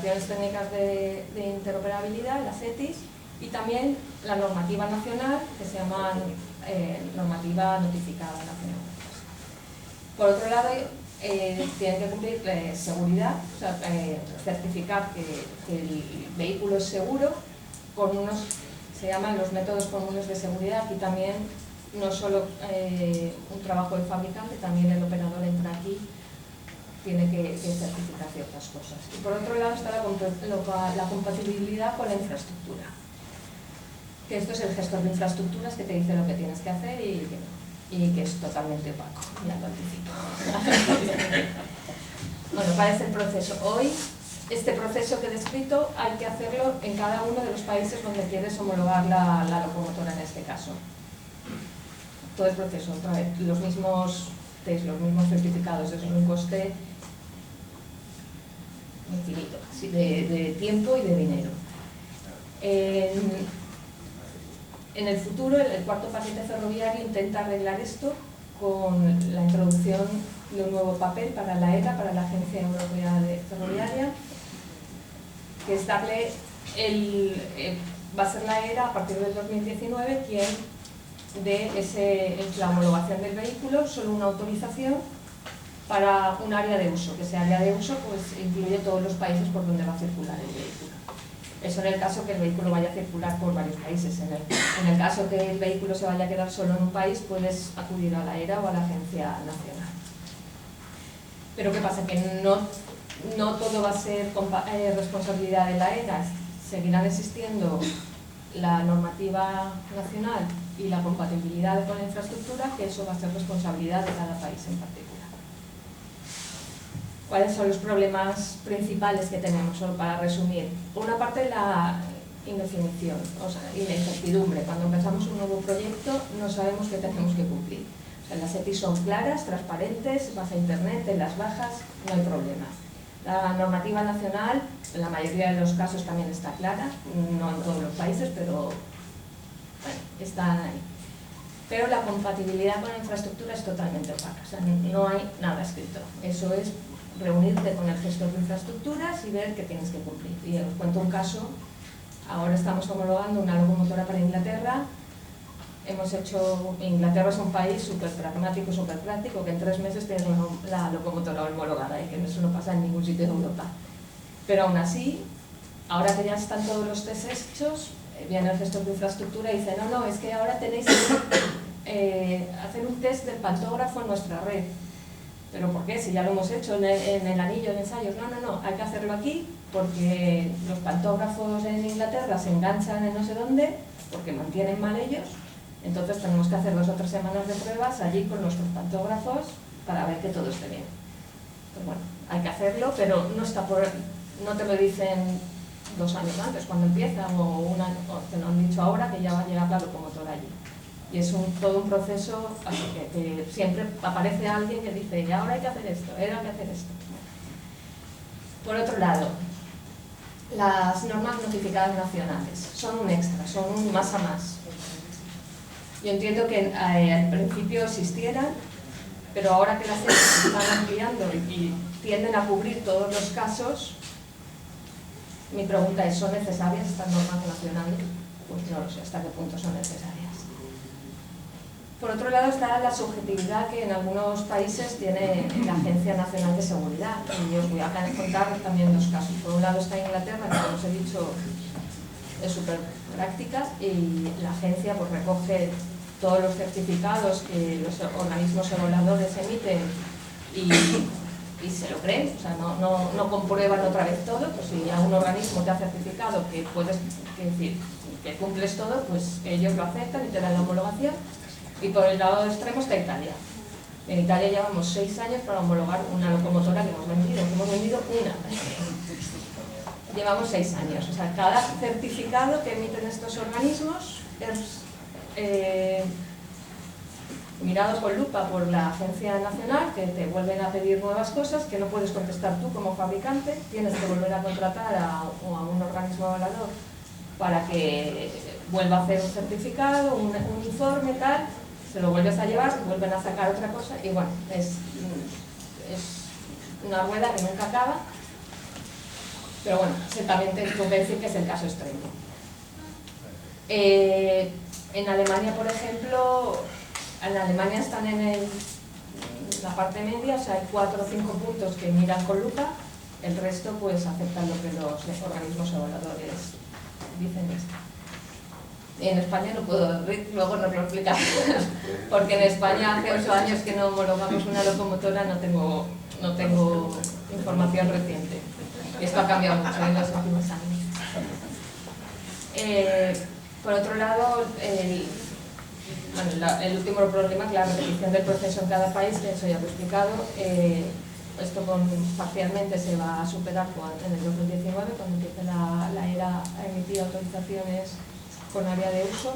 técnicas de interoperabilidad, las ETIs, y también la normativa nacional, que se llama normativa notificada nacional. Por otro lado, tienen que cumplir seguridad, o sea, certificar que el vehículo es seguro con unos, se llaman los métodos comunes de seguridad. Aquí también no solo un trabajo del fabricante, también el operador entra aquí, tiene que certificar ciertas cosas. Y por otro lado está la compatibilidad con la infraestructura, que esto es el gestor de infraestructuras que te dice lo que tienes que hacer y que es totalmente opaco, ya lo anticipo. Bueno, ¿cuál es el proceso? Hoy, este proceso que he descrito hay que hacerlo en cada uno de los países donde quieres homologar la locomotora en este caso. Todo el proceso, otra vez, los mismos test, los mismos certificados, eso es un coste infinito, de tiempo y de dinero. En el futuro, el cuarto paquete ferroviario intenta arreglar esto con la introducción de un nuevo papel para la ERA, para la Agencia Europea Ferroviaria, que es darle va a ser la ERA a partir del 2019 quien dé la homologación del vehículo, solo una autorización para un área de uso, que ese área de uso pues incluye todos los países por donde va a circular el vehículo. Eso en el caso que el vehículo vaya a circular por varios países. En el caso que el vehículo se vaya a quedar solo en un país, puedes acudir a la ERA o a la Agencia Nacional. Pero ¿qué pasa? Que no todo va a ser responsabilidad de la ERA. Seguirán existiendo la normativa nacional y la compatibilidad con la infraestructura, que eso va a ser responsabilidad de cada país en particular. ¿Cuáles son los problemas principales que tenemos? Solo para resumir. Por una parte, la indefinición, y la incertidumbre. Cuando empezamos un nuevo proyecto no sabemos qué tenemos que cumplir. O sea, las ETIs son claras, transparentes, vas a internet, te las bajas, no hay problema. La normativa nacional, en la mayoría de los casos también está clara, no en todos los países, pero bueno, están ahí. Pero la compatibilidad con la infraestructura es totalmente opaca, o sea, no hay nada escrito. Eso es reunirte con el gestor de infraestructuras y ver qué tienes que cumplir. Y os cuento un caso. Ahora estamos homologando una locomotora para Inglaterra. Inglaterra es un país súper pragmático, súper práctico, que en 3 meses tienes la locomotora homologada y que eso no pasa en ningún sitio de Europa. Pero aún así, ahora que ya están todos los test hechos, viene el gestor de infraestructura y dice, no, es que ahora tenéis que hacer un test del pantógrafo en nuestra red. ¿Pero por qué? Si ya lo hemos hecho en el anillo de ensayos. No, hay que hacerlo aquí porque los pantógrafos en Inglaterra se enganchan en no sé dónde, porque mantienen mal ellos. Entonces tenemos que hacer 2 o 3 semanas de pruebas allí con nuestros pantógrafos para ver que todo esté bien. Pues bueno, hay que hacerlo, pero no te lo dicen 2 años antes cuando empieza, o te lo han dicho ahora que ya va a llegar la locomotora allí. Y es todo un proceso, así que siempre aparece alguien que dice, y ahora hay que hacer esto, hay que hacer esto. Por otro lado, las normas notificadas nacionales son un extra, son un más a más. Yo entiendo que al principio existieran, pero ahora que las se están ampliando y tienden a cubrir todos los casos, mi pregunta es, ¿son necesarias estas normas nacionales? Pues no lo sé hasta qué punto son necesarias. Por otro lado está la subjetividad que en algunos países tiene la Agencia Nacional de Seguridad, y os voy a contar también 2 casos. Por un lado está Inglaterra, que como os he dicho es súper práctica, y la agencia pues recoge todos los certificados que los organismos evaluadores emiten y se lo creen, o sea, no comprueban otra vez todo. Pues si ya un organismo te ha certificado que cumples todo, pues ellos lo aceptan y te dan la homologación. Y por el lado extremo está Italia. En Italia llevamos 6 años para homologar una locomotora que hemos vendido una. Llevamos 6 años. O sea, cada certificado que emiten estos organismos es mirado con lupa por la Agencia Nacional, que te vuelven a pedir nuevas cosas que no puedes contestar tú como fabricante. Tienes que volver a contratar a un organismo evaluador para que vuelva a hacer un certificado, un informe, tal. Se lo vuelves a llevar, vuelven a sacar otra cosa y bueno, es una rueda que nunca acaba. Pero bueno, también tengo que decir que es el caso extremo. En Alemania, por ejemplo, en Alemania están en la parte media, o sea, hay 4 o 5 puntos que miran con lupa, el resto pues aceptan lo que los organismos evaluadores dicen. En España no puedo, luego nos lo explicamos, porque en España hace 8 años que no homologamos una locomotora, no tengo información reciente. Esto ha cambiado mucho en los últimos años. Por otro lado, el último problema es la repetición del proceso en cada país, que eso ya lo he explicado. Esto parcialmente se va a superar en el 2019, cuando empiece la ERA a emitir autorizaciones con área de uso,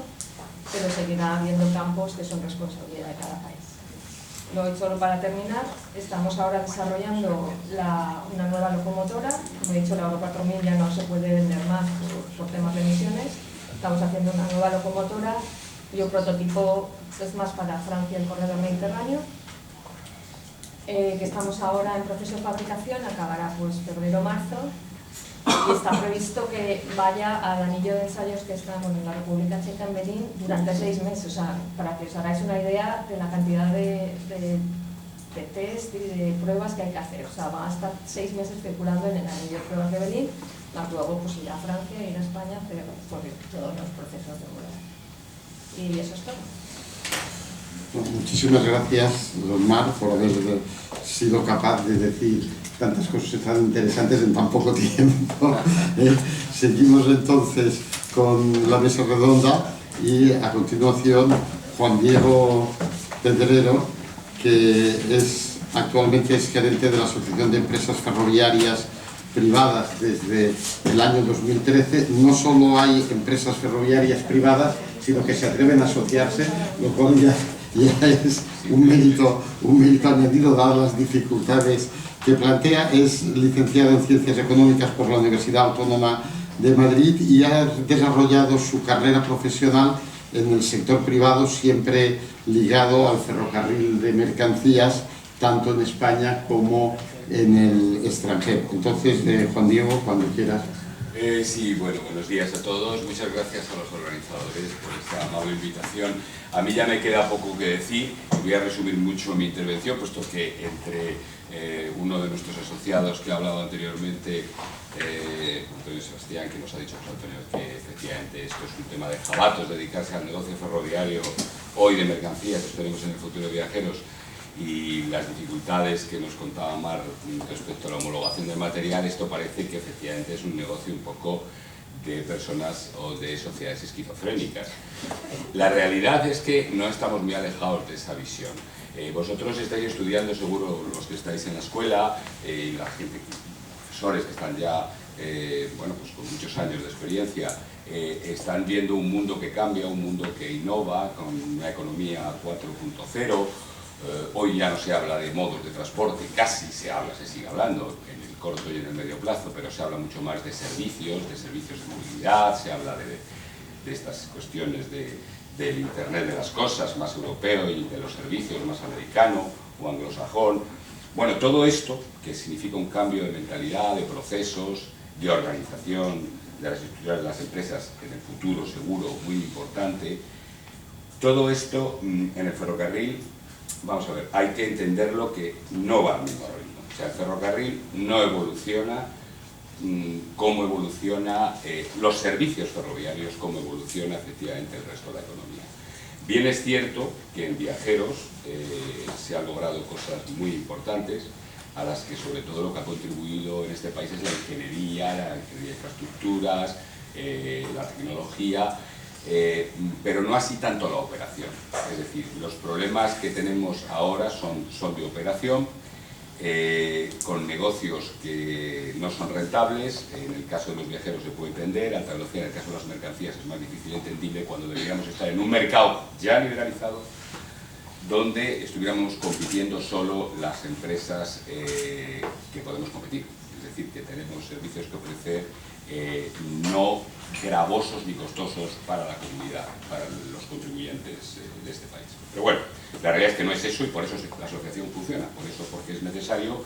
pero seguirá habiendo campos que son responsabilidad de cada país. Luego, solo para terminar, estamos ahora desarrollando una nueva locomotora. Como he dicho, la Euro 4000 ya no se puede vender más por temas de emisiones. Estamos haciendo una nueva locomotora y un prototipo es más para Francia, el corredor mediterráneo, que estamos ahora en proceso de fabricación, acabará pues febrero-marzo, y está previsto que vaya al anillo de ensayos que está en la República Checa, en Berlín, durante 6 meses. O sea, para que os hagáis una idea de la cantidad de test y de pruebas que hay que hacer. O sea, va a estar 6 meses circulando en el anillo de pruebas de Berlín, más luego pues ir a Francia, ir a España, hacer todos los procesos de prueba. Y eso es todo. Muchísimas gracias, don Mar, por haber sido capaz de decir tantas cosas tan interesantes en tan poco tiempo. Seguimos entonces con la mesa redonda y a continuación Juan Diego Pedrero, que actualmente es gerente de la Asociación de Empresas Ferroviarias Privadas desde el año 2013. No solo hay empresas ferroviarias privadas, sino que se atreven a asociarse, lo cual ya es un mérito añadido dadas las dificultades que plantea. Es licenciado en Ciencias Económicas por la Universidad Autónoma de Madrid y ha desarrollado su carrera profesional en el sector privado, siempre ligado al ferrocarril de mercancías, tanto en España como en el extranjero. Entonces, Juan Diego, cuando quieras. Sí, bueno, buenos días a todos. Muchas gracias a los organizadores por esta amable invitación. A mí ya me queda poco que decir. Voy a resumir mucho mi intervención, puesto que entre uno de nuestros asociados que ha hablado anteriormente, Antonio Sebastián, que nos ha dicho, pues, Antonio, que efectivamente esto es un tema de jabatos, dedicarse al negocio ferroviario hoy de mercancías, esperemos en el futuro de viajeros, y las dificultades que nos contaba Mar respecto a la homologación del material. Esto parece que efectivamente es un negocio un poco de personas o de sociedades esquizofrénicas. La realidad es que no estamos muy alejados de esa visión. Vosotros estáis estudiando, seguro los que estáis en la escuela, y la gente, profesores que están ya bueno, pues con muchos años de experiencia, están viendo un mundo que cambia, un mundo que innova, con una economía 4.0. Hoy ya no se habla de modos de transporte, casi se sigue hablando en el corto y en el medio plazo, pero se habla mucho más de servicios de movilidad, se habla de estas cuestiones del Internet de las cosas, más europeo, y de los servicios más americano o anglosajón. Bueno, todo esto, que significa un cambio de mentalidad, de procesos, de organización de las estructuras de las empresas en el futuro, seguro, muy importante. Todo esto en el ferrocarril, vamos a ver, hay que entenderlo que no va al mismo ritmo. O sea, el ferrocarril no evoluciona como evoluciona los servicios ferroviarios, como evoluciona efectivamente el resto de la economía. Bien es cierto que en viajeros se han logrado cosas muy importantes, a las que sobre todo lo que ha contribuido en este país es la ingeniería de infraestructuras, la tecnología, pero no así tanto la operación. Es decir, los problemas que tenemos ahora son de operación, con negocios que no son rentables. En el caso de los viajeros se puede entender, alta velocidad. En el caso de las mercancías es más difícil entendible, cuando deberíamos estar en un mercado ya liberalizado, donde estuviéramos compitiendo solo las empresas que podemos competir. Es decir, que tenemos servicios que ofrecer no gravosos ni costosos para la comunidad, para los contribuyentes de este país. Pero bueno, la realidad es que no es eso, y por eso la asociación funciona. Por eso, porque es necesario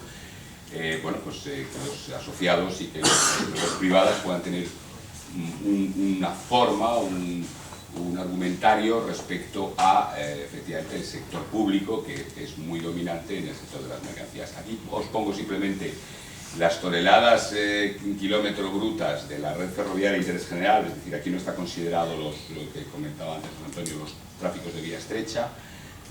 bueno, pues, que los asociados y que las empresas privadas puedan tener una forma, un argumentario respecto a, efectivamente, el sector público, que es muy dominante en el sector de las mercancías. Aquí os pongo simplemente las toneladas kilómetro brutas de la red ferroviaria de interés general, es decir, aquí no está considerado lo que comentaba antes Antonio, los tráficos de vía estrecha,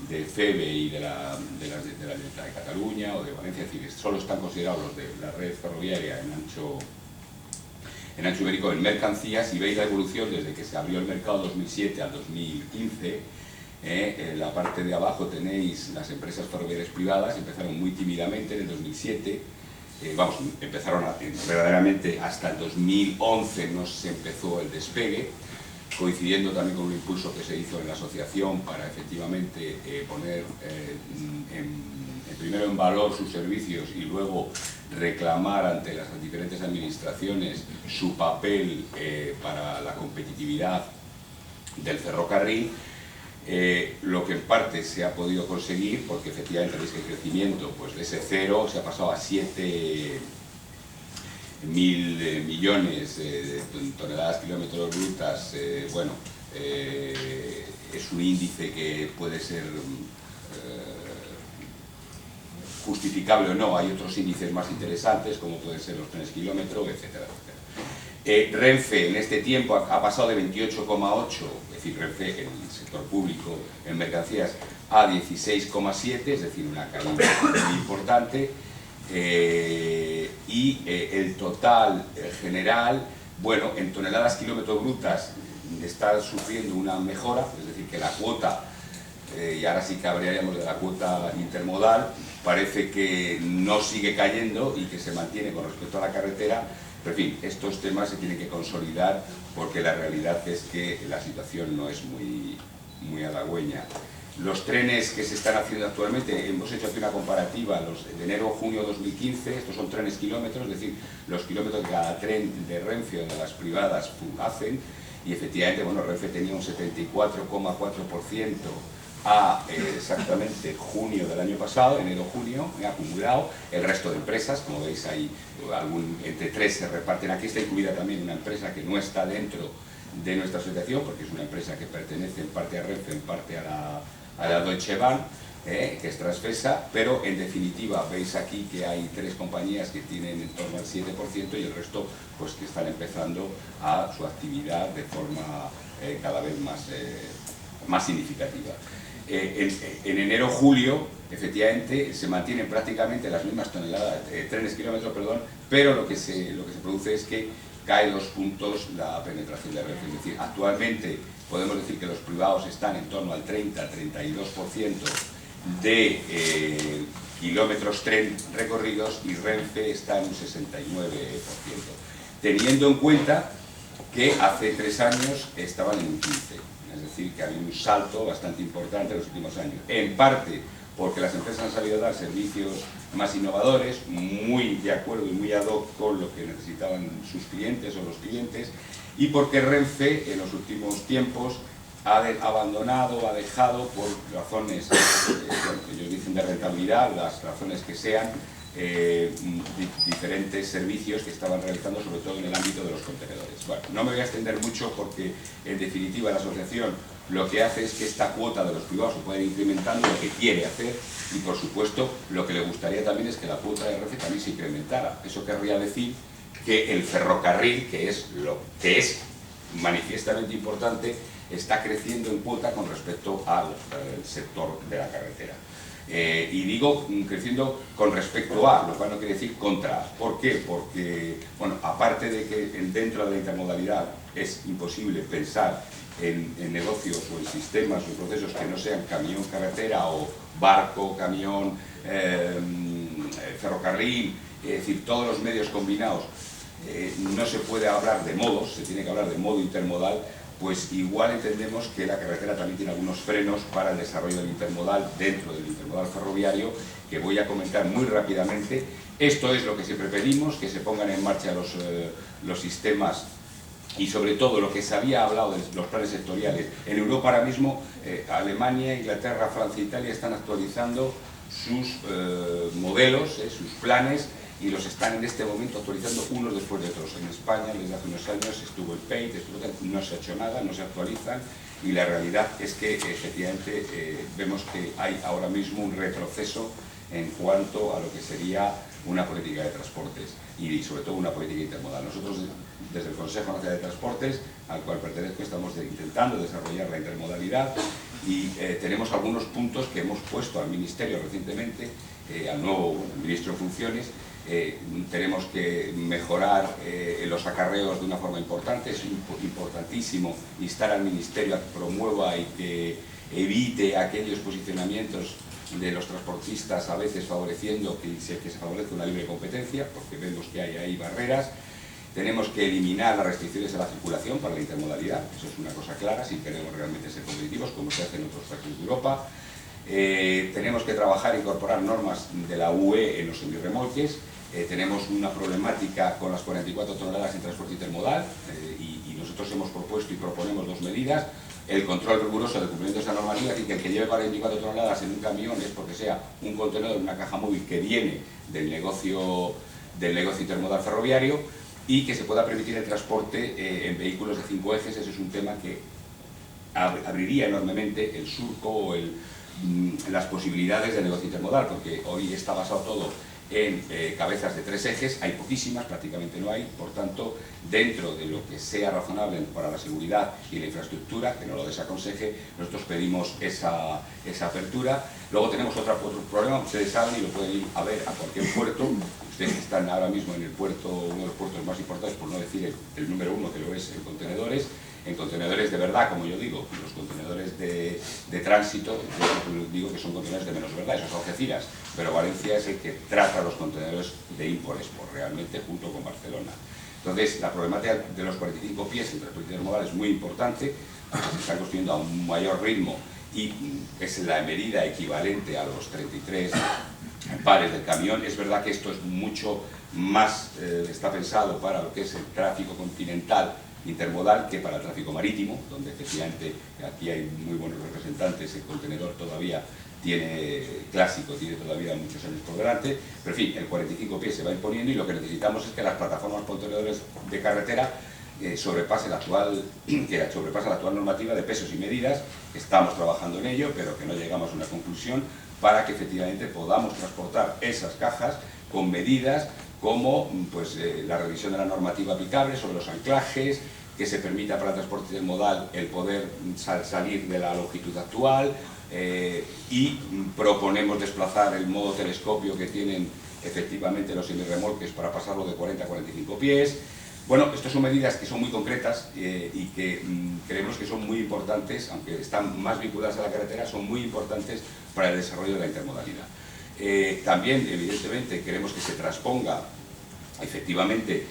de FEBE y de la de Cataluña o de Valencia, es decir, solo están considerados los de la red ferroviaria en ancho ibérico en mercancías, y veis la evolución desde que se abrió el mercado 2007 al 2015. En la parte de abajo tenéis las empresas ferroviarias privadas, empezaron muy tímidamente en el 2007, empezaron verdaderamente hasta el 2011 no se empezó el despegue, coincidiendo también con un impulso que se hizo en la asociación para efectivamente poner primero en valor sus servicios y luego reclamar ante las diferentes administraciones su papel para la competitividad del ferrocarril. Lo que en parte se ha podido conseguir, porque efectivamente veis que el crecimiento, pues de ese cero se ha pasado a 7.000 millones de toneladas kilómetros brutas. Bueno, es un índice que puede ser justificable o no. Hay otros índices más interesantes, como pueden ser los trenes kilómetros, etcétera, etcétera. Renfe en este tiempo ha pasado de 28,8, es decir, Renfe en el sector público en mercancías, a 16,7, es decir, una caída muy importante. Y el total general, bueno, en toneladas kilómetros brutas está sufriendo una mejora, es decir, que la cuota, y ahora sí que hablaríamos de la cuota intermodal, parece que no sigue cayendo y que se mantiene con respecto a la carretera. Pero en fin, estos temas se tienen que consolidar porque la realidad es que la situación no es muy halagüeña. Los trenes que se están haciendo actualmente, hemos hecho aquí una comparativa, los de enero a junio de 2015, estos son trenes kilómetros, es decir, los kilómetros que cada tren de Renfe o de las privadas hacen, y efectivamente, bueno, Renfe tenía un 74,4% a exactamente junio del año pasado, enero-junio, acumulado. El resto de empresas, como veis ahí, entre tres se reparten. Aquí está incluida también una empresa que no está dentro de nuestra asociación, porque es una empresa que pertenece en parte a Renfe, en parte a la Deutsche Bahn, que es Transfesa, pero en definitiva veis aquí que hay tres compañías que tienen en torno al 7% y el resto pues que están empezando a su actividad de forma cada vez más significativa. En enero-julio, efectivamente, se mantienen prácticamente las mismas toneladas, trenes kilómetros, perdón, pero lo que se produce es que cae 2 puntos la penetración de Renfe. Es decir, actualmente podemos decir que los privados están en torno al 30-32% de kilómetros tren recorridos y Renfe está en un 69%. Teniendo en cuenta que hace 3 años estaban en un 15%. Es decir, que había un salto bastante importante en los últimos años. En parte porque las empresas han sabido dar servicios más innovadores, muy de acuerdo y muy ad hoc con lo que necesitaban sus clientes o los clientes, y porque Renfe en los últimos tiempos ha abandonado, ha dejado, por razones que ellos dicen de rentabilidad, las razones que sean, diferentes servicios que estaban realizando, sobre todo en el ámbito de los contenedores. Bueno, no me voy a extender mucho porque, en definitiva, la asociación lo que hace es que esta cuota de los privados se pueda ir incrementando, lo que quiere hacer, y por supuesto lo que le gustaría también es que la cuota de Renfe también se incrementara. Eso querría decir que el ferrocarril, que es manifiestamente importante, está creciendo en cuota con respecto al sector de la carretera. Y digo creciendo con respecto a, lo cual no quiere decir contra. ¿Por qué? Porque, bueno, aparte de que dentro de la intermodalidad es imposible pensar en negocios o en sistemas o en procesos que no sean camión, carretera o barco, camión, ferrocarril, es decir, todos los medios combinados, no se puede hablar de modos, se tiene que hablar de modo intermodal. Pues igual entendemos que la carretera también tiene algunos frenos para el desarrollo del intermodal dentro del intermodal ferroviario, que voy a comentar muy rápidamente. Esto es lo que siempre pedimos, que se pongan en marcha los sistemas y sobre todo lo que se había hablado de los planes sectoriales. En Europa ahora mismo, Alemania, Inglaterra, Francia e Italia están actualizando sus modelos, sus planes, y los están en este momento actualizando unos después de otros. En España, desde hace unos años, estuvo el PEIT, no se ha hecho nada, no se actualizan, y la realidad es que efectivamente vemos que hay ahora mismo un retroceso en cuanto a lo que sería una política de transportes y sobre todo una política intermodal. Nosotros desde el Consejo Nacional de Transportes, al cual pertenezco, estamos intentando desarrollar la intermodalidad y tenemos algunos puntos que hemos puesto al Ministerio recientemente, al nuevo ministro en funciones. Tenemos que mejorar los acarreos de una forma importante. Es importantísimo instar al Ministerio a que promueva y que evite aquellos posicionamientos de los transportistas, a veces favoreciendo que se favorezca una libre competencia, porque vemos que hay ahí barreras. Tenemos que eliminar las restricciones a la circulación para la intermodalidad, eso es una cosa clara, si queremos realmente ser competitivos, como se hace en otros países de Europa. Tenemos que trabajar e incorporar normas de la UE en los semirremolques. Tenemos una problemática con las 44 toneladas en transporte intermodal y nosotros hemos propuesto y proponemos dos medidas. El control riguroso del cumplimiento de esa normativa, y que el que lleve 44 toneladas en un camión es porque sea un contenedor, una caja móvil que viene del negocio intermodal ferroviario, y que se pueda permitir el transporte en vehículos de 5 ejes. Eso es un tema que abriría enormemente el surco o las posibilidades de negocio intermodal, porque hoy está basado todo en cabezas de 3 ejes, hay poquísimas, prácticamente no hay. Por tanto, dentro de lo que sea razonable para la seguridad y la infraestructura, que no lo desaconseje, nosotros pedimos esa apertura. Luego tenemos otro problema, ustedes saben y lo pueden ir a ver a cualquier puerto. Ustedes están ahora mismo en el puerto, uno de los puertos más importantes, por no decir el número 1, que lo es en contenedores. En contenedores de verdad, como yo digo, los contenedores de tránsito, yo digo que son contenedores de menos verdad, esos son Algeciras, pero Valencia es el que trata los contenedores de import-export, realmente, junto con Barcelona. Entonces, la problemática de los 45 pies en transporte intermodal es muy importante, porque se están construyendo a un mayor ritmo y es la medida equivalente a los 33 pares del camión. Es verdad que esto es mucho más, está pensado para lo que es el tráfico continental intermodal que para el tráfico marítimo, donde efectivamente aquí hay muy buenos representantes. El contenedor todavía tiene todavía muchos años por delante, pero en fin, el 45 pies se va imponiendo y lo que necesitamos es que las plataformas contenedores de carretera sobrepase la actual normativa de pesos y medidas. Estamos trabajando en ello, pero que no llegamos a una conclusión para que efectivamente podamos transportar esas cajas con medidas como la revisión de la normativa aplicable sobre los anclajes, que se permita para el transporte intermodal el poder salir de la longitud actual, y proponemos desplazar el modo telescopio que tienen efectivamente los semirremolques para pasarlo de 40 a 45 pies. Bueno, estas son medidas que son muy concretas y que creemos que son muy importantes, aunque están más vinculadas a la carretera, son muy importantes para el desarrollo de la intermodalidad. También, evidentemente, queremos que se transponga efectivamente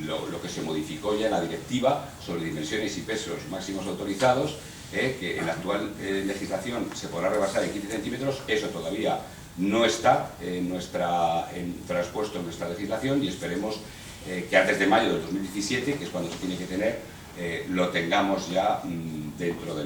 lo que se modificó ya en la directiva sobre dimensiones y pesos máximos autorizados, que en la actual legislación se podrá rebasar en 15 centímetros. Eso todavía no está transpuesto en nuestra legislación, y esperemos que antes de mayo del 2017, que es cuando se tiene que tener, lo tengamos ya dentro de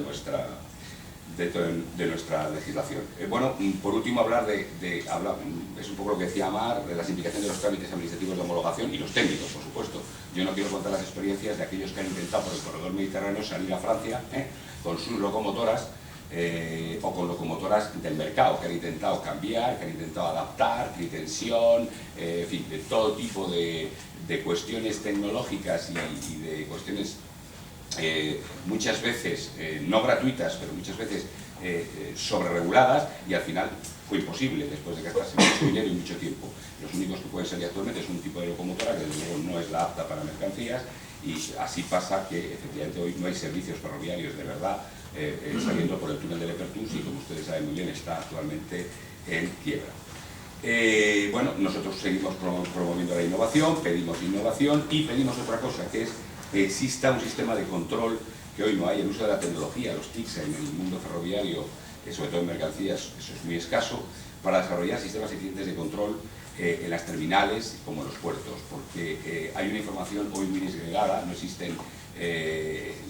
nuestra legislación. Bueno, por último, hablar es un poco lo que decía Mar, de las implicaciones de los trámites administrativos de homologación y los técnicos, por supuesto. Yo no quiero contar las experiencias de aquellos que han intentado por el corredor mediterráneo salir a Francia con sus locomotoras o con locomotoras del mercado, que han intentado cambiar, que han intentado adaptar, tritensión, en fin, de todo tipo de cuestiones tecnológicas y de cuestiones muchas veces no gratuitas, pero muchas veces sobrereguladas, y al final fue imposible, después de gastarse mucho dinero y mucho tiempo. Los únicos que pueden salir actualmente es un tipo de locomotora que desde luego no es la apta para mercancías, y así pasa que efectivamente hoy no hay servicios ferroviarios de verdad saliendo por el túnel de Lepertus, y como ustedes saben muy bien está actualmente en quiebra. Bueno, nosotros seguimos promoviendo la innovación, pedimos innovación y pedimos otra cosa, que es que exista un sistema de control que hoy no hay. El uso de la tecnología, los TICs en el mundo ferroviario, sobre todo en mercancías, eso es muy escaso, para desarrollar sistemas eficientes de control en las terminales como en los puertos, porque hay una información hoy muy disgregada, no existen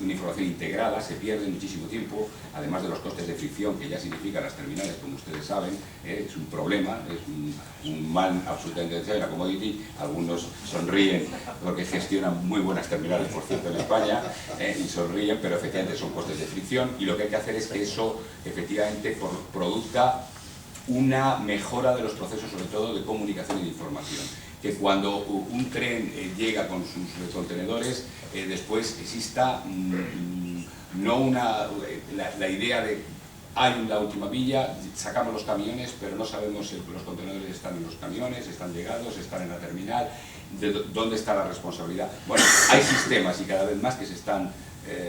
una información integrada, se pierde muchísimo tiempo, además de los costes de fricción que ya significan las terminales, como ustedes saben, es un problema, es un mal absolutamente necesario. La commodity, algunos sonríen porque gestionan muy buenas terminales, por cierto, en España, y sonríen, pero efectivamente son costes de fricción, y lo que hay que hacer es que eso efectivamente produzca una mejora de los procesos, sobre todo de comunicación y de información. Que cuando un tren llega con sus contenedores, después exista no la idea de hay la última villa, sacamos los camiones, pero no sabemos si los contenedores están en los camiones, están llegados, están en la terminal, dónde está la responsabilidad. Bueno, hay sistemas y cada vez más que se están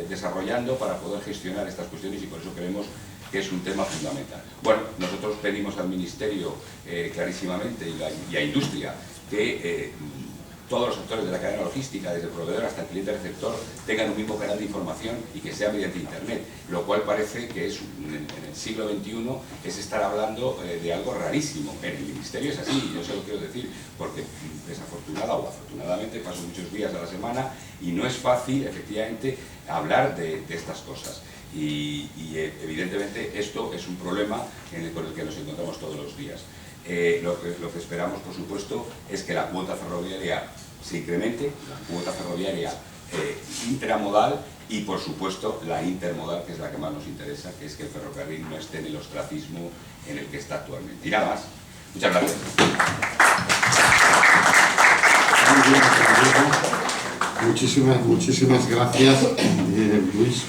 desarrollando para poder gestionar estas cuestiones, y por eso creemos que es un tema fundamental. Bueno, nosotros pedimos al Ministerio clarísimamente y a Industria que todos los actores de la cadena logística, desde el proveedor hasta el cliente receptor, tengan un mismo canal de información y que sea mediante Internet, lo cual parece que es, en el siglo XXI, es estar hablando de algo rarísimo. En el Ministerio es así, y yo se lo quiero decir, porque desafortunada o afortunadamente paso muchos días a la semana y no es fácil, efectivamente, hablar de estas cosas. Y evidentemente esto es un problema con el que nos encontramos todos los días. Lo que esperamos, por supuesto, es que la cuota ferroviaria se incremente, la cuota ferroviaria intramodal y, por supuesto, la intermodal, que es la que más nos interesa, que es que el ferrocarril no esté en el ostracismo en el que está actualmente. Y nada más. Muchas gracias. Muy bien, muchísimas gracias, Luis.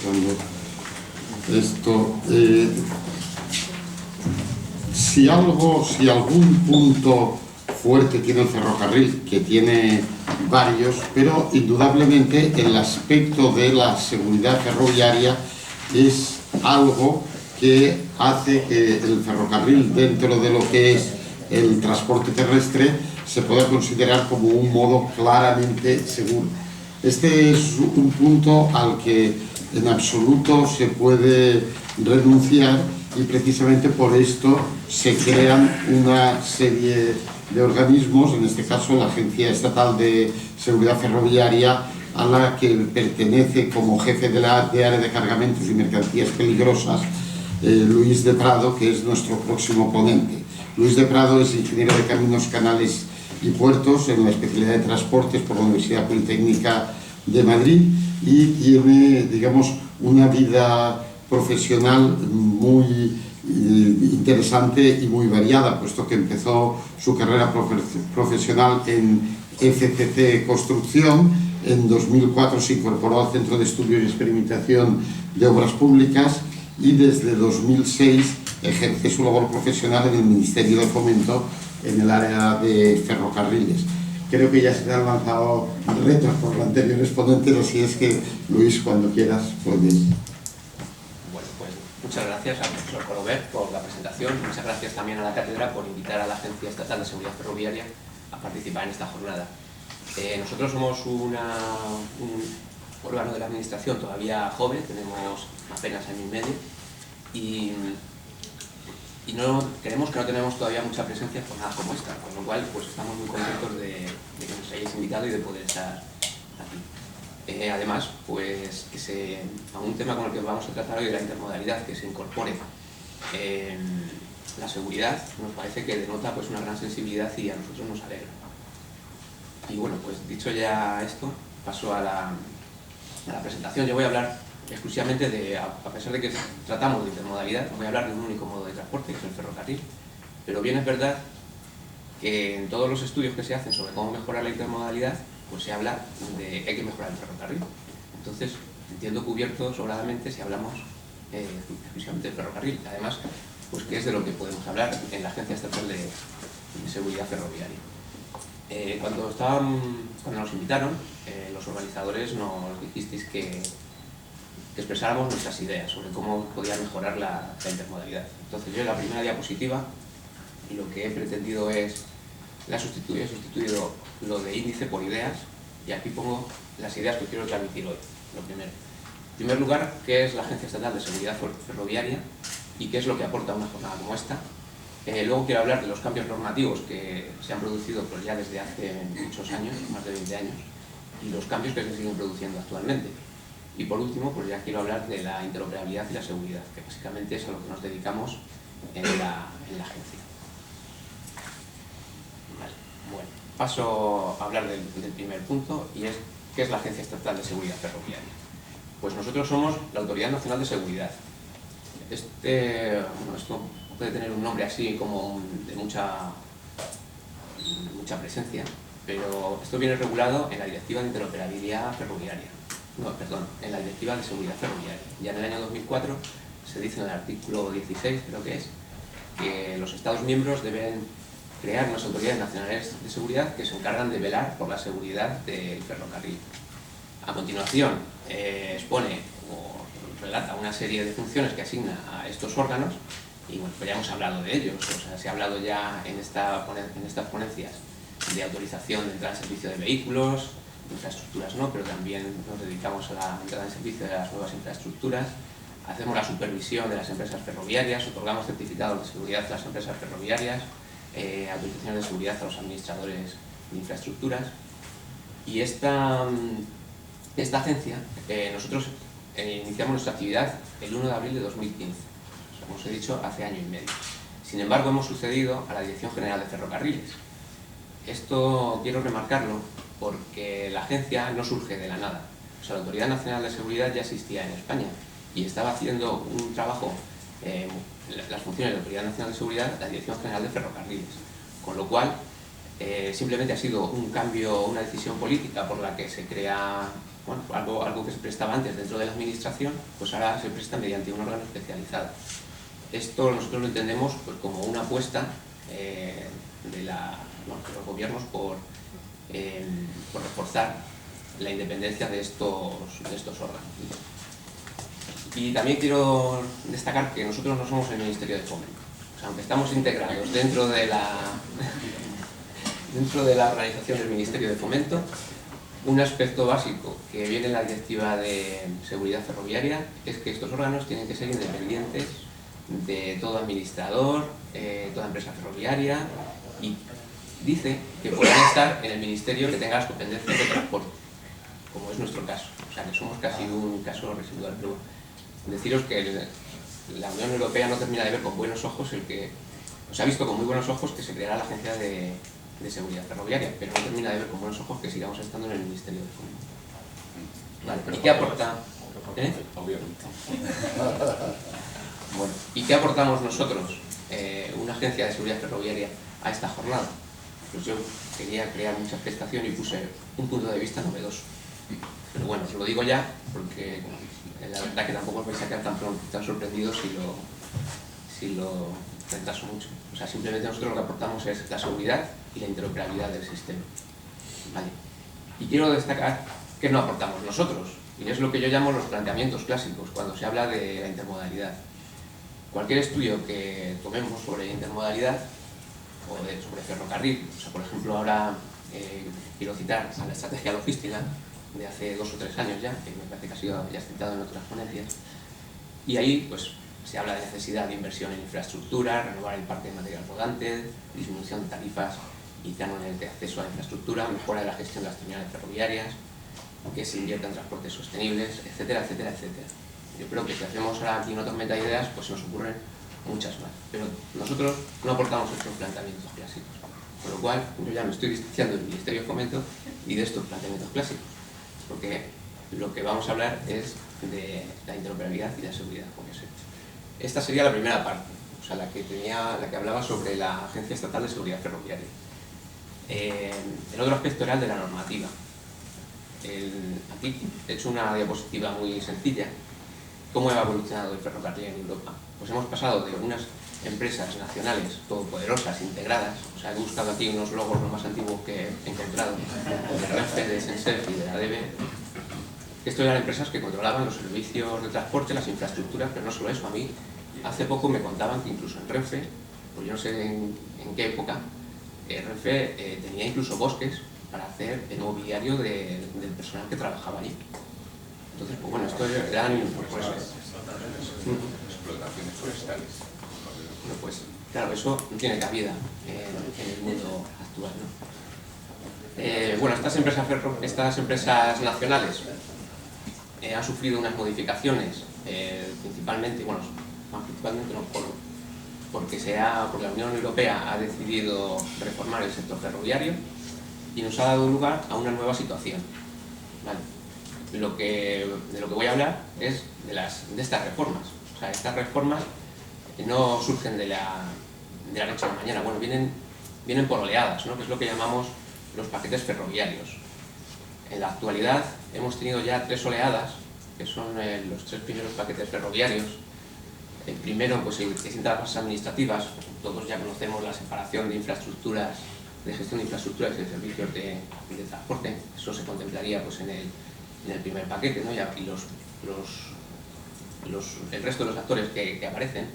Si algún punto fuerte tiene el ferrocarril, que tiene varios, pero indudablemente el aspecto de la seguridad ferroviaria es algo que hace que el ferrocarril, dentro de lo que es el transporte terrestre, se pueda considerar como un modo claramente seguro. Este es un punto al que en absoluto se puede renunciar, y precisamente por esto se crean una serie de organismos, en este caso la Agencia Estatal de Seguridad Ferroviaria, a la que pertenece como jefe de área de cargamentos y mercancías peligrosas Luis de Prado, que es nuestro próximo ponente. Luis de Prado es ingeniero de caminos, canales y puertos en la especialidad de transportes por la Universidad Politécnica de Madrid, y tiene, digamos, una vida profesional muy interesante y muy variada, puesto que empezó su carrera profesional en FCC Construcción. En 2004 se incorporó al Centro de Estudio y Experimentación de Obras Públicas, y desde 2006 ejerce su labor profesional en el Ministerio de Fomento en el área de ferrocarriles. Creo que ya se te han lanzado retos por los anteriores ponentes, así es que, Luis, cuando quieras puedes. Bueno, pues muchas gracias al profesor Colover por la presentación, muchas gracias también a la cátedra por invitar a la Agencia Estatal de Seguridad Ferroviaria a participar en esta jornada. Nosotros somos un órgano de la administración todavía joven, tenemos apenas año y medio, y no, creemos que no tenemos todavía mucha presencia en jornadas como esta, con lo cual pues estamos muy contentos de que nos hayáis invitado y de poder estar aquí. Además, pues a un tema con el que vamos a tratar hoy, de la intermodalidad, que se incorpore la seguridad, nos parece que denota pues una gran sensibilidad y a nosotros nos alegra. Y bueno, pues dicho ya esto, paso a la presentación. Yo voy a hablar exclusivamente a pesar de que tratamos de intermodalidad, voy a hablar de un único modo de transporte, que es el ferrocarril, pero bien es verdad que en todos los estudios que se hacen sobre cómo mejorar la intermodalidad, pues se habla de que hay que mejorar el ferrocarril. Entonces, entiendo cubierto sobradamente si hablamos exclusivamente del ferrocarril. Además, pues que es de lo que podemos hablar en la Agencia Estatal de Seguridad Ferroviaria. Cuando nos invitaron, los organizadores nos dijisteis que expresáramos nuestras ideas sobre cómo podía mejorar la intermodalidad. Entonces yo en la primera diapositiva, y lo que he pretendido es, he sustituido lo de índice por ideas, y aquí pongo las ideas que quiero transmitir hoy. Lo primero. En primer lugar, ¿qué es la Agencia Estatal de Seguridad Ferroviaria y qué es lo que aporta una jornada como esta? Luego quiero hablar de los cambios normativos que se han producido pues, ya desde hace muchos años, más de 20 años, y los cambios que se siguen produciendo actualmente. Y por último, pues ya quiero hablar de la interoperabilidad y la seguridad, que básicamente es a lo que nos dedicamos en la agencia. Vale, bueno, paso a hablar del primer punto, y es ¿qué es la Agencia Estatal de Seguridad Ferroviaria? Pues nosotros somos la Autoridad Nacional de Seguridad. Bueno, esto puede tener un nombre así como de mucha presencia, pero esto viene regulado en la Directiva de Interoperabilidad Ferroviaria. No, perdón, en la Directiva de Seguridad Ferroviaria. Ya en el año 2004 se dice en el artículo 16, creo que es, que los Estados miembros deben crear unas autoridades nacionales de seguridad que se encargan de velar por la seguridad del ferrocarril. A continuación, expone o relata una serie de funciones que asigna a estos órganos, y bueno, pues ya hemos hablado de ellos. O sea, se ha hablado ya en estas ponencias de autorización de entrada en servicio de vehículos, infraestructuras no, pero también nos dedicamos a la entrada en servicio de las nuevas infraestructuras. Hacemos la supervisión de las empresas ferroviarias, otorgamos certificados de seguridad a las empresas ferroviarias, autorizaciones de seguridad a los administradores de infraestructuras. Y esta agencia, nosotros iniciamos nuestra actividad el 1 de abril de 2015, como os he dicho, hace año y medio. Sin embargo, hemos sucedido a la Dirección General de Ferrocarriles. Esto quiero remarcarlo porque la agencia no surge de la nada. O sea, la Autoridad Nacional de Seguridad ya existía en España y estaba haciendo un trabajo, las funciones de la Autoridad Nacional de Seguridad, la Dirección General de Ferrocarriles. Con lo cual, simplemente ha sido un cambio, una decisión política por la que se crea, bueno, algo que se prestaba antes dentro de la administración, pues ahora se presta mediante un órgano especializado. Esto nosotros lo entendemos pues como una apuesta de los gobiernos por reforzar la independencia de estos órganos. Y también quiero destacar que nosotros no somos el Ministerio de Fomento. O sea, aunque estamos integrados dentro de la organización del Ministerio de Fomento, un aspecto básico que viene en la Directiva de Seguridad Ferroviaria es que estos órganos tienen que ser independientes de todo administrador, toda empresa ferroviaria, y dice que podrán estar en el ministerio que tenga las competencias de transporte, como es nuestro caso. O sea, que somos casi un caso residual. Pero deciros que la Unión Europea no termina de ver con buenos ojos ha visto con muy buenos ojos que se creará la Agencia de Seguridad Ferroviaria, pero no termina de ver con buenos ojos que sigamos estando en el Ministerio de Fomento. Vale, ¿y qué aporta? Obviamente. Bueno, ¿y qué aportamos nosotros, una agencia de seguridad ferroviaria, a esta jornada? Pues yo quería crear mucha expectación y puse un punto de vista novedoso. Pero bueno, os lo digo ya, porque la verdad que tampoco os vais a quedar tan sorprendidos si lo retraso mucho. O sea, simplemente nosotros lo que aportamos es la seguridad y la interoperabilidad del sistema. Vale. Y quiero destacar que no aportamos nosotros, y es lo que yo llamo los planteamientos clásicos, cuando se habla de la intermodalidad. Cualquier estudio que tomemos sobre intermodalidad o sobre ferrocarril, o sea, por ejemplo, ahora quiero citar a la estrategia logística de hace 2 o 3 años ya, que me parece que ha sido ya citado en otras ponencias, y ahí pues se habla de necesidad de inversión en infraestructura, renovar el parque de material rodante, disminución de tarifas y cánones de acceso a la infraestructura, mejora de la gestión de las terminales ferroviarias, que se invierta en transportes sostenibles, etcétera, etcétera, etcétera. Yo creo que si hacemos ahora aquí una tormenta de ideas, pues se nos ocurren muchas más. Pero nosotros no aportamos estos planteamientos clásicos. Con lo cual, yo ya me estoy distanciando del Ministerio de Fomento y de estos planteamientos clásicos. Porque lo que vamos a hablar es de la interoperabilidad y la seguridad, como os he dicho. Esta sería la primera parte, o sea, la que hablaba sobre la Agencia Estatal de Seguridad Ferroviaria. El otro aspecto era el de la normativa. Aquí he hecho una diapositiva muy sencilla. ¿Cómo ha evolucionado el ferrocarril en Europa? Pues hemos pasado de unas empresas nacionales todopoderosas, integradas, o sea, he buscado aquí unos logos lo más antiguos que he encontrado, de Renfe, de SENSEF y de la ADB, que esto eran empresas que controlaban los servicios de transporte, las infraestructuras, pero no solo eso. A mí hace poco me contaban que incluso en Renfe, pues yo no sé en qué época, Renfe tenía incluso bosques para hacer el mobiliario del personal que trabajaba allí. Entonces, pues bueno, esto eran pues, explotaciones forestales. Bueno, pues claro, eso no tiene cabida en el mundo actual, ¿no? Bueno, estas empresas nacionales han sufrido unas modificaciones, principalmente, bueno, principalmente no, porque la Unión Europea ha decidido reformar el sector ferroviario y nos ha dado lugar a una nueva situación, ¿vale? De lo que voy a hablar es de estas reformas. O sea, estas reformas no surgen de la noche a la mañana, bueno, vienen por oleadas, ¿no? Que es lo que llamamos los paquetes ferroviarios. En la actualidad hemos tenido ya 3 oleadas, que son los 3 primeros paquetes ferroviarios. El primero, pues, el que sienta las bases administrativas. Todos ya conocemos la separación de infraestructuras, de gestión de infraestructuras y de servicios de transporte. Eso se contemplaría, pues, en el primer paquete, ¿no? Y el resto de los actores que aparecen.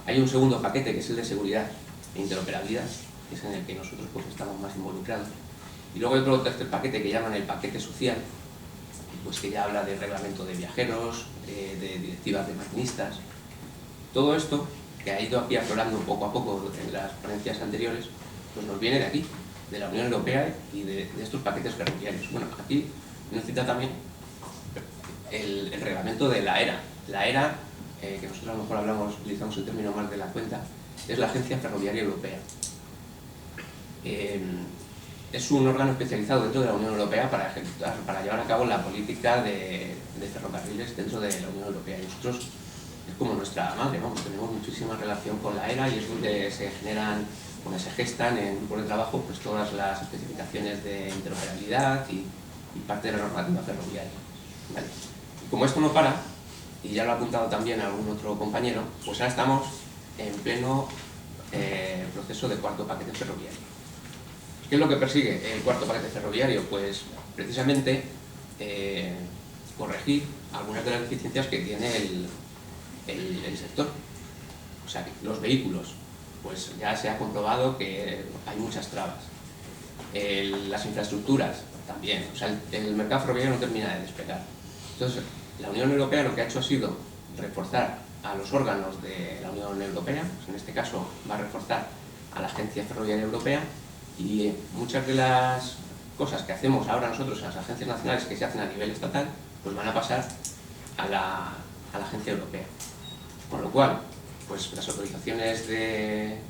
Hay un segundo paquete, que es el de seguridad e interoperabilidad, que es en el que nosotros, pues, estamos más involucrados. Y luego hay otro tercer paquete que llaman el paquete social, pues, que ya habla de reglamento de viajeros, de directivas de maquinistas. Todo esto, que ha ido aquí aflorando poco a poco en las ponencias anteriores, pues nos viene de aquí, de la Unión Europea y de estos paquetes ferroviarios. Bueno, aquí nos cita también el reglamento de la ERA. La ERA, que nosotros a lo mejor utilizamos el término más de la cuenta, es la Agencia Ferroviaria Europea. Es un órgano especializado dentro de la Unión Europea para llevar a cabo la política de ferrocarriles dentro de la Unión Europea. Y nosotros es como nuestra madre, vamos, tenemos muchísima relación con la ERA y es donde se generan, donde se gestan en grupos de trabajo, pues, todas las especificaciones de interoperabilidad y parte de la normativa ferroviaria, ¿vale? Y como esto no para, y ya lo ha apuntado también algún otro compañero, pues ahora estamos en pleno proceso de cuarto paquete ferroviario. ¿Qué es lo que persigue el cuarto paquete ferroviario? Pues precisamente corregir algunas de las deficiencias que tiene el sector. O sea, los vehículos, pues ya se ha comprobado que hay muchas trabas. Las infraestructuras también, o sea, el mercado ferroviario no termina de despegar. Entonces, la Unión Europea lo que ha hecho ha sido reforzar a los órganos de la Unión Europea, pues en este caso va a reforzar a la Agencia Ferroviaria Europea, y muchas de las cosas que hacemos ahora nosotros en las agencias nacionales que se hacen a nivel estatal, pues van a pasar a la Agencia Europea. Con lo cual, pues las autorizaciones de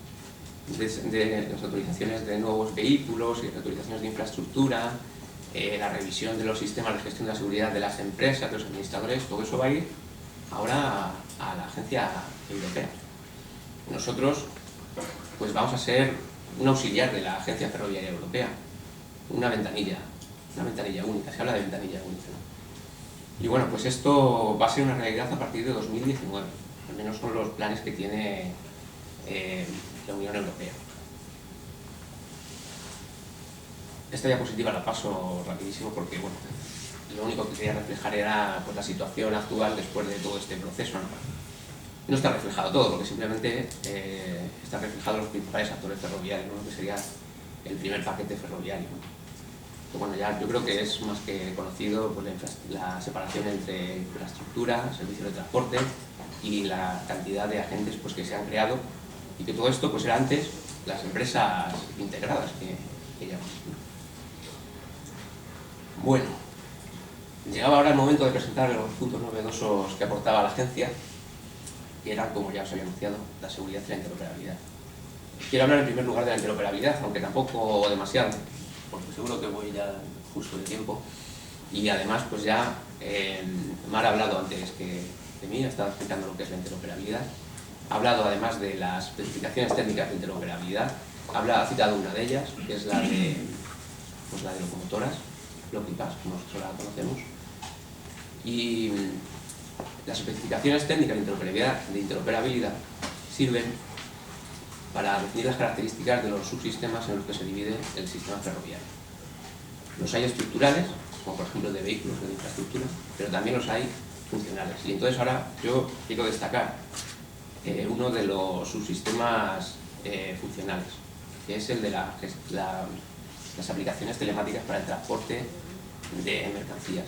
nuevos vehículos y las autorizaciones de infraestructura, la revisión de los sistemas de gestión de la seguridad de las empresas, de los administradores, todo eso va a ir ahora a la Agencia Europea. Nosotros, pues, vamos a ser un auxiliar de la Agencia Ferroviaria Europea, una ventanilla única, se habla de ventanilla única, ¿no? Y bueno, pues esto va a ser una realidad a partir de 2019, al menos son los planes que tiene la Unión Europea. Esta diapositiva la paso rapidísimo porque, bueno, lo único que quería reflejar era, pues, la situación actual después de todo este proceso, ¿no? No está reflejado todo, porque simplemente está reflejado los principales actores ferroviarios, ¿no? Que sería el primer paquete ferroviario, ¿no? Que, bueno, ya yo creo que es más que conocido, pues, la separación entre infraestructura, servicios de transporte y la cantidad de agentes, pues, que se han creado, y que todo esto, pues, era antes las empresas integradas que llamamos. Bueno, llegaba ahora el momento de presentar los puntos novedosos que aportaba la agencia, que eran, como ya os había anunciado, la seguridad y la interoperabilidad. Quiero hablar en primer lugar de la interoperabilidad, aunque tampoco demasiado, porque seguro que voy ya justo de tiempo. Y además, pues ya Mar ha hablado antes que de mí, ha estado explicando lo que es la interoperabilidad. Ha hablado además de las especificaciones técnicas de interoperabilidad. Ha citado una de ellas, que es la de locomotoras, LOCIPAS, como nosotros la conocemos. Y las especificaciones técnicas de interoperabilidad sirven para definir las características de los subsistemas en los que se divide el sistema ferroviario. Los hay estructurales, como por ejemplo de vehículos o de infraestructura, pero también los hay funcionales. Y entonces ahora yo quiero destacar uno de los subsistemas funcionales, que es el de las aplicaciones telemáticas para el transporte de mercancías.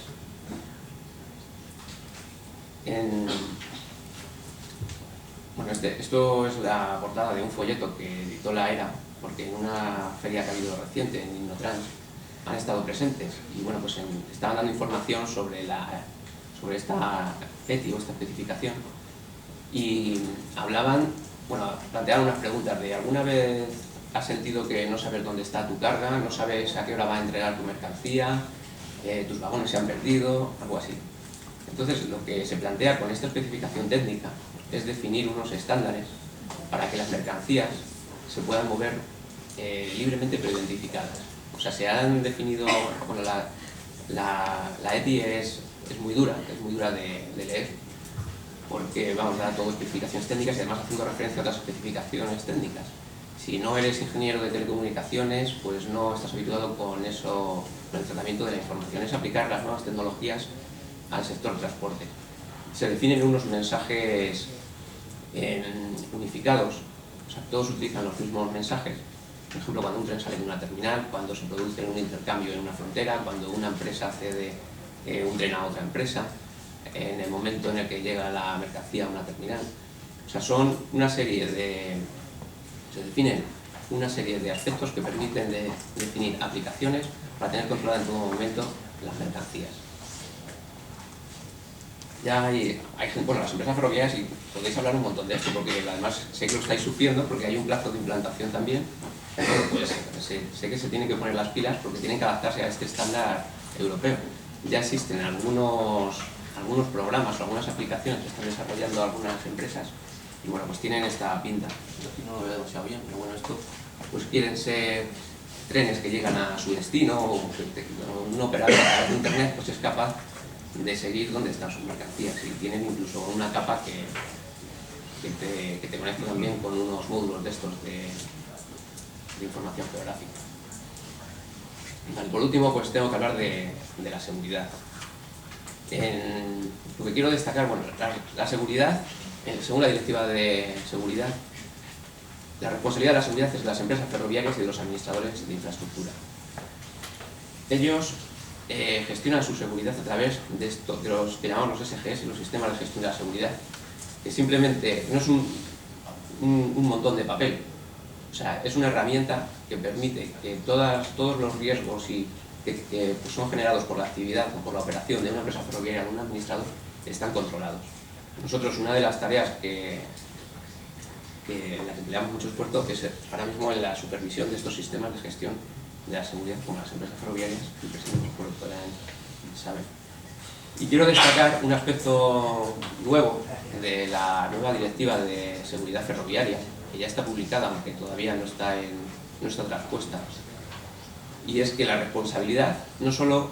Bueno, esto es la portada de un folleto que editó la ERA, porque en una feria que ha habido reciente, en Innotrans, han estado presentes y, bueno, pues estaban dando información sobre sobre esta ETI o esta especificación, y plantearon unas preguntas de: ¿alguna vez has sentido que no sabes dónde está tu carga, no sabes a qué hora va a entregar tu mercancía, tus vagones se han perdido, algo así? Entonces, lo que se plantea con esta especificación técnica es definir unos estándares para que las mercancías se puedan mover libremente pero identificadas. O sea, se han definido, bueno, la ETI es muy dura de leer, porque vamos a dar todo especificaciones técnicas y además haciendo referencia a otras especificaciones técnicas. Si no eres ingeniero de telecomunicaciones, pues no estás habituado con eso, con el tratamiento de la información, es aplicar las nuevas tecnologías al sector transporte. Se definen unos mensajes unificados, o sea, todos utilizan los mismos mensajes. Por ejemplo, cuando un tren sale de una terminal, cuando se produce un intercambio en una frontera, cuando una empresa cede un tren a otra empresa, en el momento en el que llega la mercancía a una terminal. O sea, son una serie de... se definen una serie de aspectos que permiten definir aplicaciones para tener controlada en todo momento las mercancías. Ya hay gente, bueno, las empresas ferroviarias, y podéis hablar un montón de esto, porque además sé que lo estáis sufriendo, porque hay un plazo de implantación también. Bueno, pues sé que se tienen que poner las pilas porque tienen que adaptarse a este estándar europeo. Ya existen algunos programas o algunas aplicaciones que están desarrollando algunas empresas, y bueno, pues tienen esta pinta. Aquí no lo veo demasiado bien, pero bueno, esto pues quieren ser trenes que llegan a su destino, o un operador a través de internet pues es capaz de seguir dónde están sus mercancías, y tienen incluso una capa que te conecta también con unos módulos de estos de información geográfica. Vale, por último, pues tengo que hablar de la seguridad. Lo que quiero destacar, bueno, la seguridad, según la Directiva de Seguridad, la responsabilidad de la seguridad es de las empresas ferroviarias y de los administradores de infraestructura. Ellos gestionan su seguridad a través de los que llamamos los SGS, los sistemas de gestión de la seguridad, que simplemente no es un montón de papel. O sea, es una herramienta que permite que todos los riesgos que son generados por la actividad o por la operación de una empresa ferroviaria o de un administrador están controlados. Nosotros, una de las tareas en la que empleamos mucho esfuerzo es ahora mismo en la supervisión de estos sistemas de gestión de la seguridad con las empresas ferroviarias, que el presidente pueden saber. Y quiero destacar un aspecto nuevo de la nueva Directiva de Seguridad Ferroviaria, que ya está publicada, aunque todavía no está traspuesta, y es que la responsabilidad no solo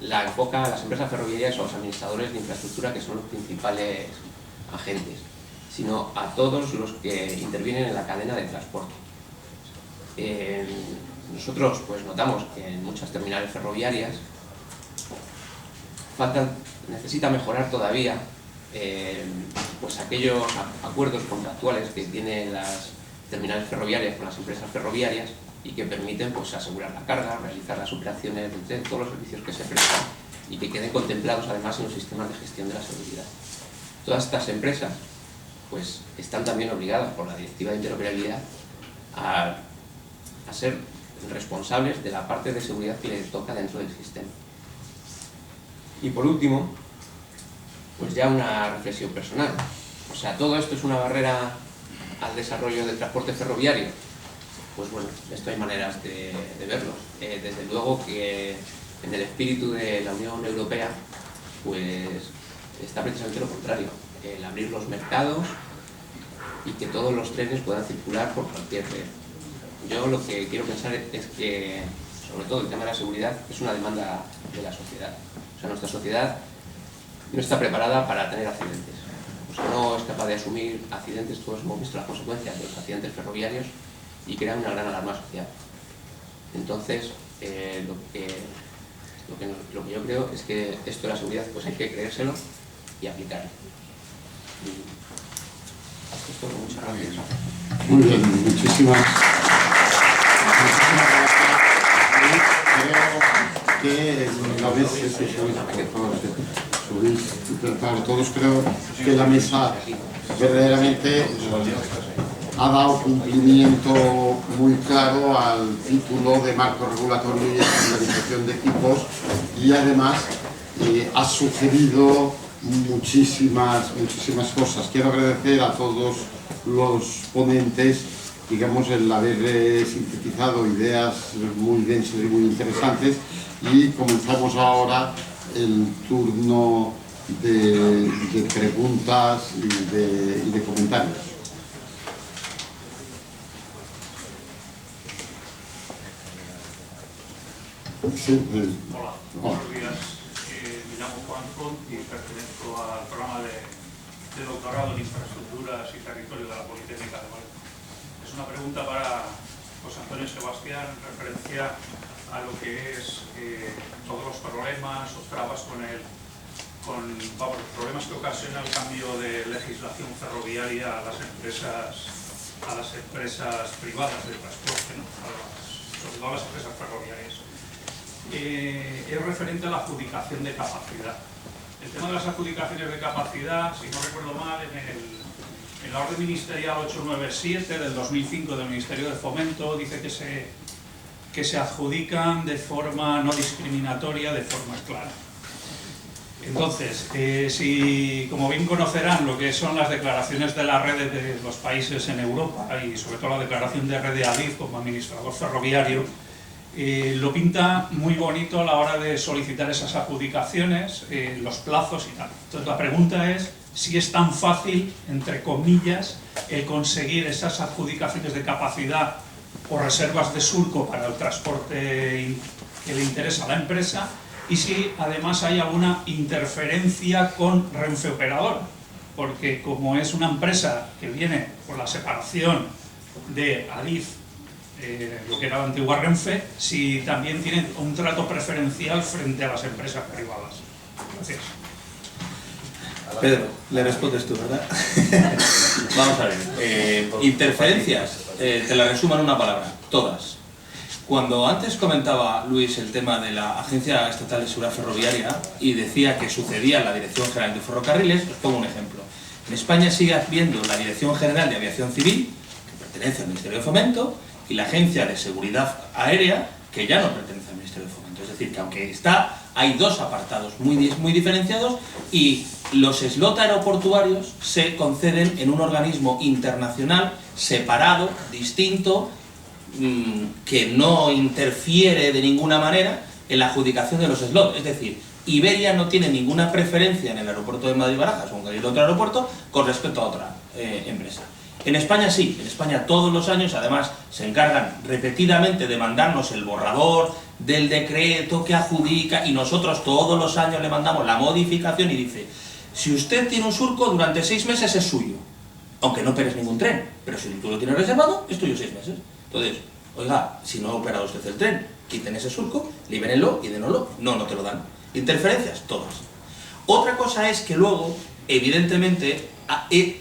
la enfoca a las empresas ferroviarias o a los administradores de infraestructura, que son los principales agentes, sino a todos los que intervienen en la cadena de transporte. Nosotros pues notamos que en muchas terminales ferroviarias necesita mejorar todavía pues aquellos acuerdos contractuales que tienen las terminales ferroviarias con las empresas ferroviarias y que permiten pues asegurar la carga, realizar las operaciones del tren, todos los servicios que se prestan, y que queden contemplados además en los sistemas de gestión de la seguridad. Todas estas empresas pues están también obligadas por la Directiva de Interoperabilidad a ser responsables de la parte de seguridad que les toca dentro del sistema. Y por último, pues ya una reflexión personal. O sea, ¿todo esto es una barrera al desarrollo del transporte ferroviario? Pues bueno, esto hay maneras de verlo. Desde luego que en el espíritu de la Unión Europea pues está precisamente lo contrario, el abrir los mercados y que todos los trenes puedan circular por cualquier red. Yo lo que quiero pensar es que, sobre todo el tema de la seguridad, es una demanda de la sociedad. O sea, nuestra sociedad no está preparada para tener accidentes. O sea, no es capaz de asumir accidentes. Todos hemos visto las consecuencias de los accidentes ferroviarios y crean una gran alarma social. Entonces, lo que yo creo es que esto de la seguridad pues hay que creérselo y aplicarlo. Esto, muchas gracias. Muy bien, muchísimas creo que la mesa, todos creo que la mesa verdaderamente ha dado cumplimiento muy claro al título de marco regulatorio y estandarización de equipos, y además ha sugerido muchísimas cosas. Quiero agradecer a todos los ponentes, digamos, el haber sintetizado ideas muy densas y muy interesantes, y comenzamos ahora el turno de preguntas y de comentarios. Sí, Hola, buenos días. Me llamo Juan Font y pertenezco al programa de doctorado en infraestructuras y territorio de la Politécnica de Valencia. Es una pregunta para José Antonio Sebastián en referencia a lo que es todos los problemas o trabas problemas que ocasiona el cambio de legislación ferroviaria a las empresas privadas de transporte, ¿no? Sobre todo a las empresas ferroviarias. Es referente a la adjudicación de capacidad. El tema de las adjudicaciones de capacidad, si no recuerdo mal, en la orden ministerial 897 del 2005 del Ministerio de Fomento dice que se adjudican de forma no discriminatoria, de forma clara. Entonces, si, como bien conocerán, lo que son las declaraciones de las redes de los países en Europa y sobre todo la declaración de red de Adif como administrador ferroviario, lo pinta muy bonito a la hora de solicitar esas adjudicaciones, los plazos y tal. Entonces la pregunta es si es tan fácil, entre comillas, el conseguir esas adjudicaciones de capacidad o reservas de surco para el transporte que le interesa a la empresa, y si además hay alguna interferencia con Renfe Operadora, porque como es una empresa que viene por la separación de Adif, lo que era la antigua Renfe, si también tienen un trato preferencial frente a las empresas privadas. Gracias. Pedro, le respondes tú, ¿verdad? Vamos a ver. Interferencias, te la resumo en una palabra, todas. Cuando antes comentaba Luis el tema de la Agencia Estatal de Seguridad Ferroviaria y decía que sucedía en la Dirección General de Ferrocarriles, os pongo un ejemplo. En España sigue habiendo la Dirección General de Aviación Civil, que pertenece al Ministerio de Fomento, y la Agencia de Seguridad Aérea, que ya no pertenece al Ministerio de Fomento. Es decir, que aunque hay dos apartados muy diferenciados, y los slots aeroportuarios se conceden en un organismo internacional separado, distinto, que no interfiere de ninguna manera en la adjudicación de los slots. Es decir, Iberia no tiene ninguna preferencia en el aeropuerto de Madrid-Barajas o en cualquier otro aeropuerto con respecto a otra empresa. En España sí, en España todos los años además se encargan repetidamente de mandarnos el borrador del decreto que adjudica, y nosotros todos los años le mandamos la modificación y dice: si usted tiene un surco durante 6 meses es suyo, aunque no operes ningún tren, pero si tú lo tienes reservado es tuyo 6 meses. Entonces, oiga, si no ha operado usted el tren, quiten ese surco, libérenlo y denlo. No te lo dan. Interferencias, todas. Otra cosa es que luego, evidentemente,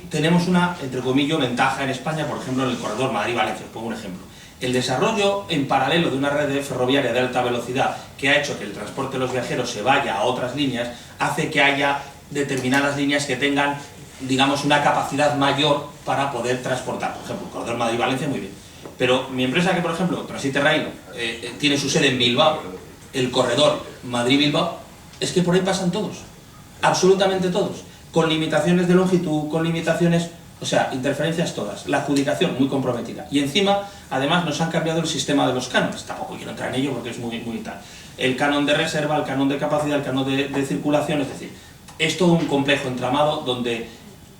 tenemos una, entre comillas, ventaja en España, por ejemplo, en el corredor Madrid-Valencia. Os pongo un ejemplo. El desarrollo en paralelo de una red ferroviaria de alta velocidad que ha hecho que el transporte de los viajeros se vaya a otras líneas, hace que haya determinadas líneas que tengan, digamos, una capacidad mayor para poder transportar. Por ejemplo, el corredor Madrid-Valencia, muy bien. Pero mi empresa, que por ejemplo, Transite Rail, tiene su sede en Bilbao, el corredor Madrid-Bilbao, es que por ahí pasan todos, absolutamente todos, con limitaciones de longitud, con limitaciones, o sea, interferencias todas, la adjudicación muy comprometida. Y encima, además, nos han cambiado el sistema de los cánones, tampoco quiero entrar en ello porque es muy tal. El canon de reserva, el canon de capacidad, el canon de circulación, es decir, es todo un complejo entramado donde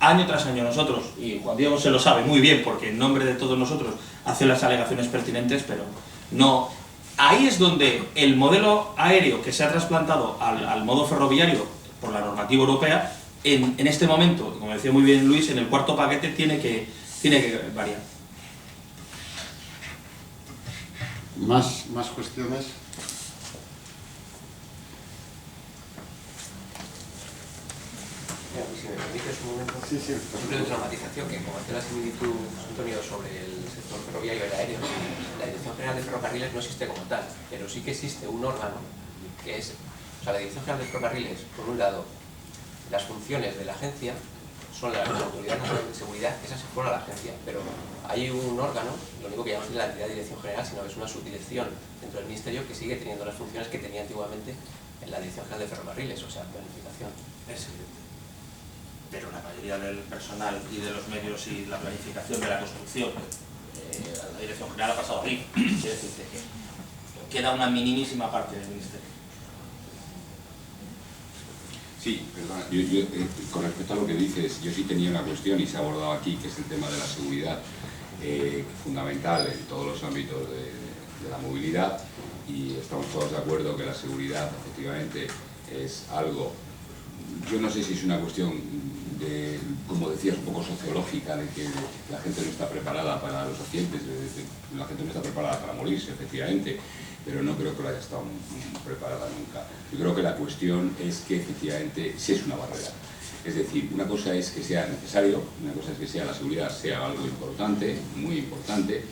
año tras año nosotros, y Juan Diego se lo sabe muy bien porque en nombre de todos nosotros hace las alegaciones pertinentes, pero no. Ahí es donde el modelo aéreo que se ha trasplantado al modo ferroviario por la normativa europea, en este momento, como decía muy bien Luis, en el cuarto paquete tiene que variar. ¿Más cuestiones? Si me permites un momento, Sí. simplemente una matización, que como hace la similitud, Antonio, sobre el sector ferroviario y el aéreo, la Dirección General de Ferrocarriles no existe como tal, pero sí que existe un órgano que es, o sea, la Dirección General de Ferrocarriles, por un lado, las funciones de la agencia son la Autoridad Nacional de Seguridad, esas se fueron a la agencia, pero hay un órgano, lo único que llamamos la entidad de Dirección General, sino que es una subdirección dentro del Ministerio que sigue teniendo las funciones que tenía antiguamente en la Dirección General de Ferrocarriles, o sea, planificación. Es evidente. Pero la mayoría del personal y de los medios y la planificación de la construcción, la Dirección General ha pasado a mí. Quiere decirte que queda una minimísima parte del Ministerio. Sí, perdona, con respecto a lo que dices, yo sí tenía una cuestión y se ha abordado aquí, que es el tema de la seguridad, fundamental en todos los ámbitos de la movilidad, y estamos todos de acuerdo que la seguridad efectivamente es algo, yo no sé si es una cuestión de, como decías, un poco sociológica, de que la gente no está preparada para los accidentes, la gente no está preparada para morirse, efectivamente, pero no creo que lo haya estado preparada nunca. Yo creo que la cuestión es que efectivamente sí es una barrera. Es decir, una cosa es que sea necesario, una cosa es que sea la seguridad sea algo importante, muy importante,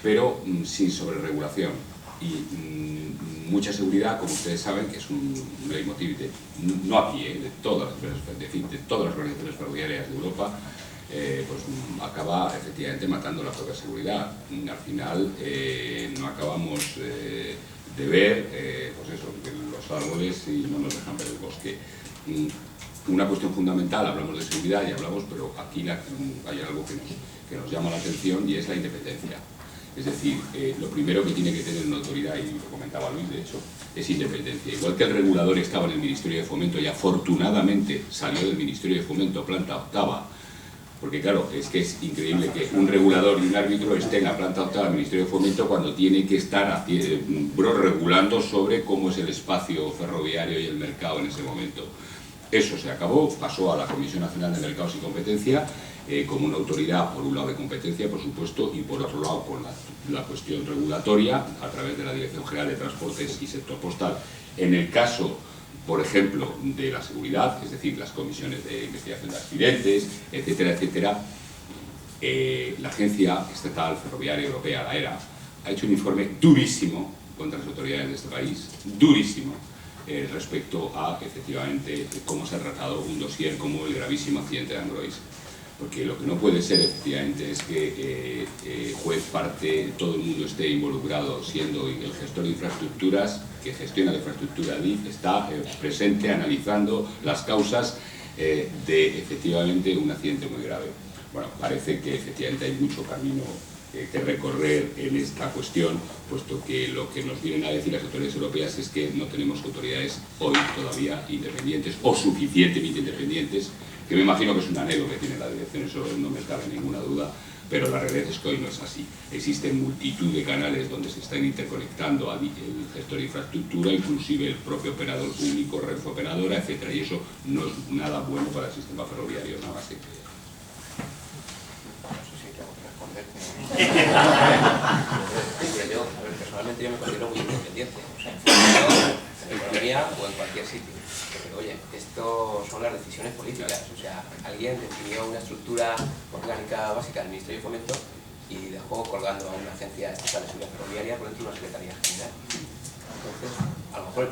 pero sin sobreregulación. Y mucha seguridad, como ustedes saben, que es un leitmotiv no aquí, de todas las empresas, de todas las organizaciones ferroviarias de Europa, pues acaba efectivamente matando la propia seguridad. Al final no acabamos de ver, pues eso, que los árboles y no nos dejan ver el bosque. Una cuestión fundamental, hablamos de seguridad y hablamos, pero aquí hay algo que nos llama la atención, y es la independencia. Es decir, lo primero que tiene que tener una autoridad, y lo comentaba Luis, de hecho, es independencia. Igual que el regulador estaba en el Ministerio de Fomento y afortunadamente salió del Ministerio de Fomento, planta octava, porque claro, es que es increíble que un regulador y un árbitro estén en la planta octava del Ministerio de Fomento cuando tiene que estar regulando sobre cómo es el espacio ferroviario y el mercado en ese momento. Eso se acabó, pasó a la Comisión Nacional de Mercados y Competencia, como una autoridad, por un lado de competencia, por supuesto, y por otro lado con la cuestión regulatoria, a través de la Dirección General de Transportes y Sector Postal. En el caso, por ejemplo, de la seguridad, es decir, las comisiones de investigación de accidentes, etcétera, etcétera, la Agencia Estatal Ferroviaria Europea, la ERA, ha hecho un informe durísimo contra las autoridades de este país, durísimo, respecto a, efectivamente, cómo se ha tratado un dossier como el gravísimo accidente de Angrois. Porque lo que no puede ser, efectivamente, es que juez, parte, todo el mundo esté involucrado, siendo el gestor de infraestructuras, que gestiona la infraestructura DIF, está presente analizando las causas de, efectivamente, un accidente muy grave. Bueno, parece que, efectivamente, hay mucho camino que recorrer en esta cuestión, puesto que lo que nos vienen a decir las autoridades europeas es que no tenemos autoridades hoy todavía independientes o suficientemente independientes, que me imagino que es un anhelo que tiene la dirección, eso no me cabe ninguna duda, pero la realidad es que hoy no es así. Existen multitud de canales donde se están interconectando el gestor de infraestructura, inclusive el propio operador público, red operadora, etcétera, y eso no es nada bueno para el sistema ferroviario, nada más que Personalmente yo me considero muy independiente, o sea, en economía o en cualquier sitio. Pero oye, esto son las decisiones políticas, o sea, alguien definió una estructura orgánica básica del Ministerio de Fomento y dejó colgando a una agencia estatal de seguridad ferroviaria por dentro de una secretaría general. Entonces, a lo mejor